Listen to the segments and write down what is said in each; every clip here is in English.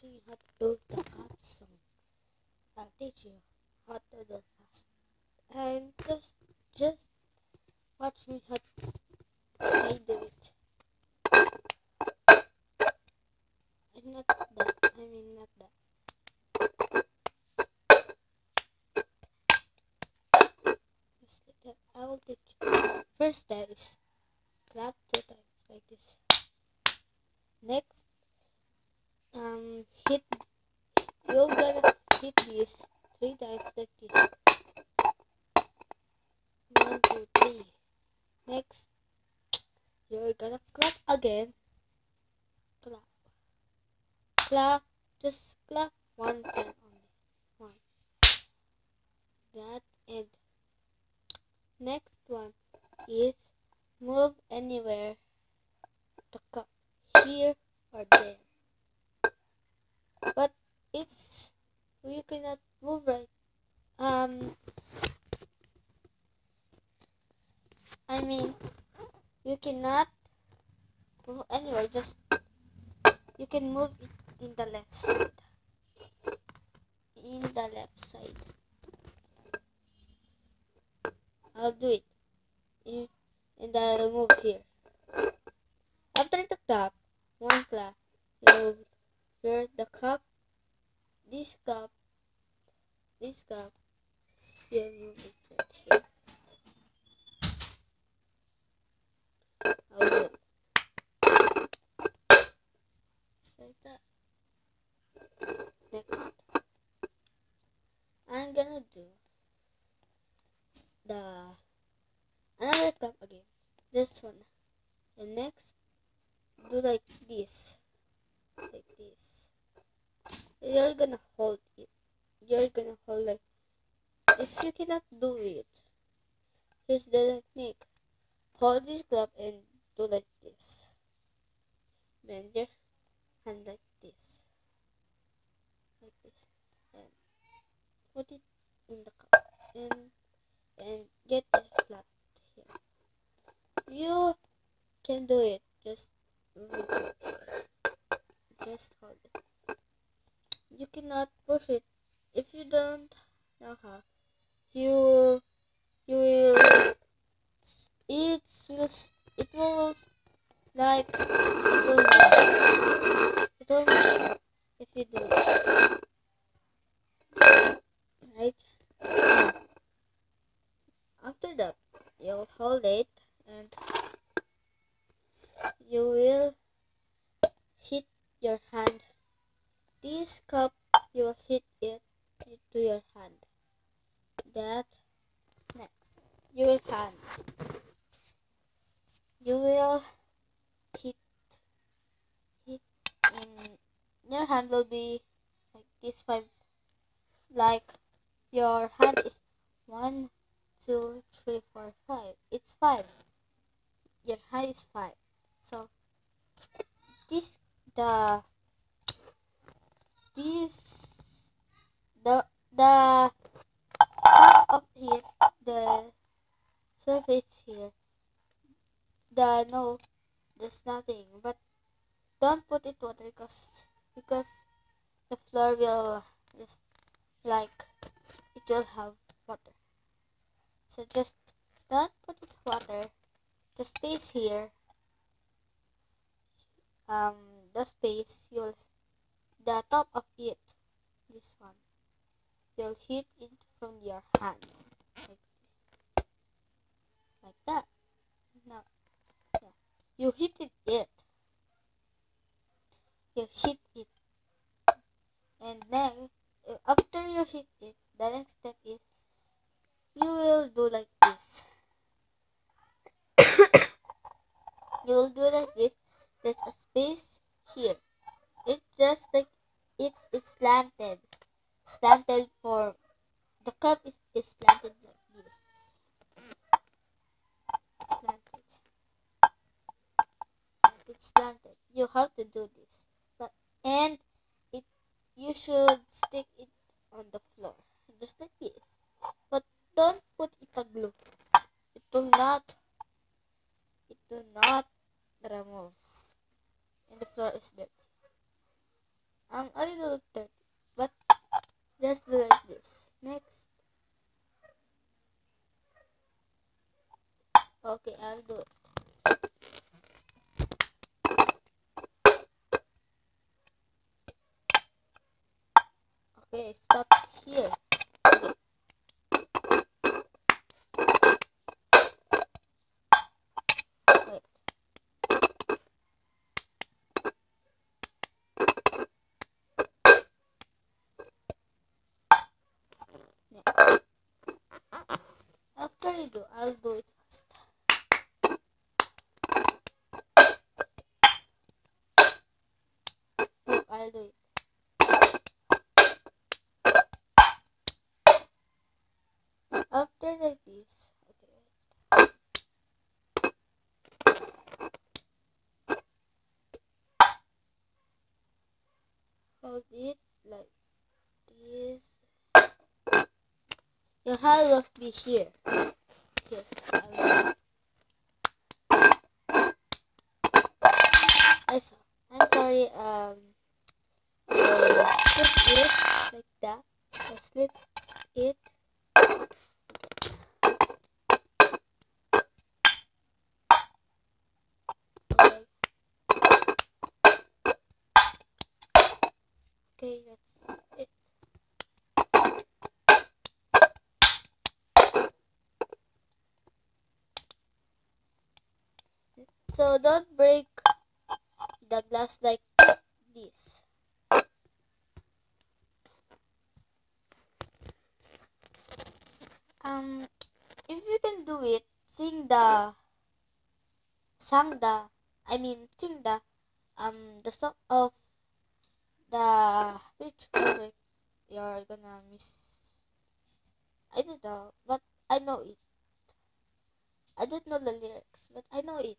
teaching you how to do the cup song. I'll teach you how to do fast. And just watch me how I do it. I'm not that. I mean not that. Just like that. I will teach you. First step is clap 2 times like this. Next, hit. You're gonna hit this 3 times like this. 1, 2, 3. Next, you're gonna clap again. Clap. Clap. Just clap 1 time only. 1. That and next one is move anywhere. The cup here or there. But it's you cannot move right. I mean you cannot move anywhere. Just you can move it in the left side. In the left side. I'll do it. And I'll move here. After the clap, 1 clap, you'll hear the cup, this cup, you'll move it right here. I'll do it. Just like that. Next, I'm gonna do another cup again. This one. And next, do like this. Like this. You're gonna hold it. You're gonna hold like. If you cannot do it, here's the technique. Hold this cup and do like this. Bend your hand like this. Like this. And put it in the cup. And get it flat here. You can do it. Just move it here. Just hold it. You cannot push it if you don't know how. You will it will like it will if you do it right. After that, you'll hold it and you will hit your hand. This cup, you will hit it to your hand. That next, you will hit in your hand will be like this 5. Like your hand is 1, 2, 3, 4, 5. It's 5. Your hand is 5. So the top of here, the surface here, there's nothing. But don't put it water because the floor will just like it will have water. So just don't put it water. The space here, the top of it, this one, you'll hit it from your hand like that. Now, yeah, you hit it. You hit it, and then after you hit it, the next step is you will do like this. You will do like this. There's a space here. It's just like it's slanted for the cup is slanted like this. It's slanted. You have to do this, and you should stick it on the floor just like this. But don't put it a glue. It will not remove, and the floor is dirty. A little dirty, but just do like this. Next. Okay, I'll do it. Okay, stop here. Okay. Wait. Next. After you do, I'll do it fast. Look, I'll do it. After like this, okay, hold it like this. Your hand will be here. Here. I'm sorry. Slip it like that. Slip it. Okay. Okay, that's it. So don't break the glass like this. If you can do it, sing the song of the which lyric you're gonna miss. I don't know, but I know it. I don't know the lyrics, but I know it.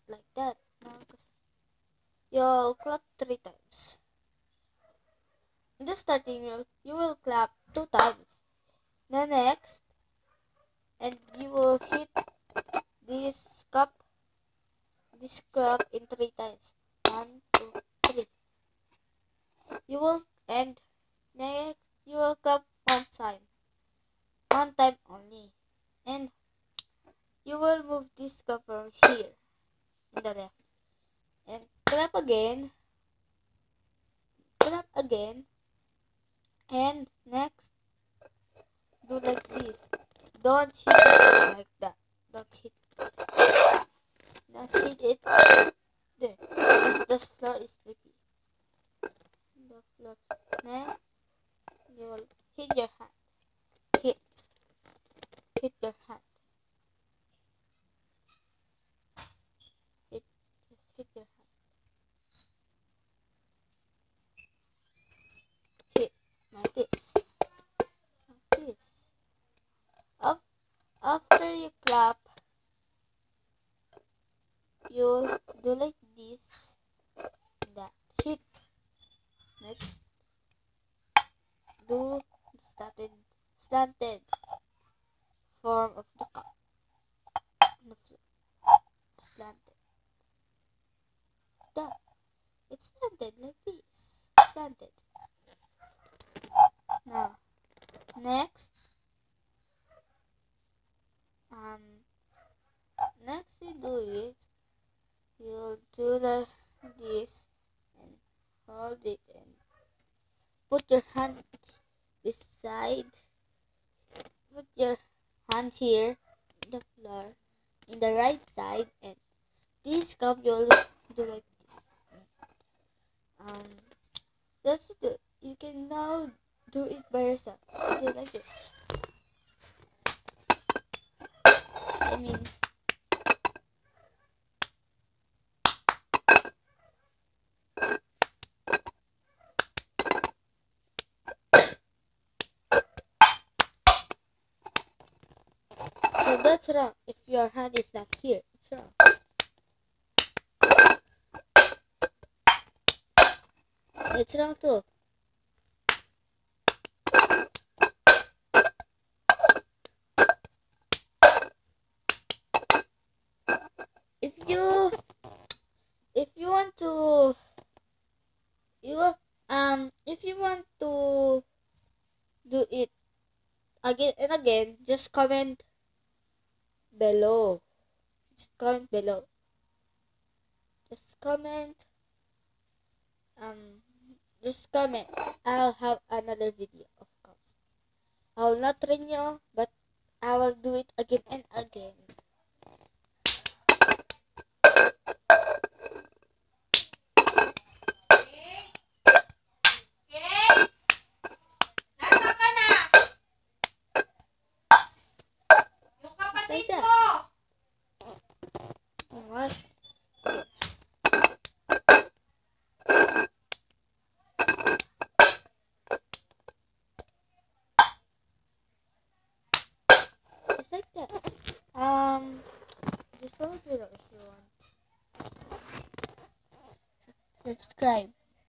Like that. No, you'll clap 3 times. In the starting, you will clap 2 times. The next, and you will hit this cup in 3 times. 1, 2, 3. You will and next you will clap 1 time only, and you will move this cup from here in the left, and clap again, and next do like this. Don't hit it like that. Don't hit it. Don't hit it there, because the floor is sleepy. The floor. Next, you will hit your hand. Hit your hand. Just hit your hand. Hit like this. Like this. After you clap, you do like this. That hit. Next, do the slanted form of the cup on the floor. Slanted. That. It's slanted like this. Slanted. Now, next, next you do it, you'll do like this and hold it and put your hand beside, put your hand here in the floor, in the right side, and this cup you'll do like this. That's it. You can now do it by yourself. Do it like this. I mean, so that's wrong. If your hand is not here, it's wrong. It's wrong too. If you again, just comment below. Just comment below. Just comment. Just comment. I'll have another video, of course. I will not train you, but I will do it again and again. Like that. What? Just like that. Just comment below if you want. Subscribe.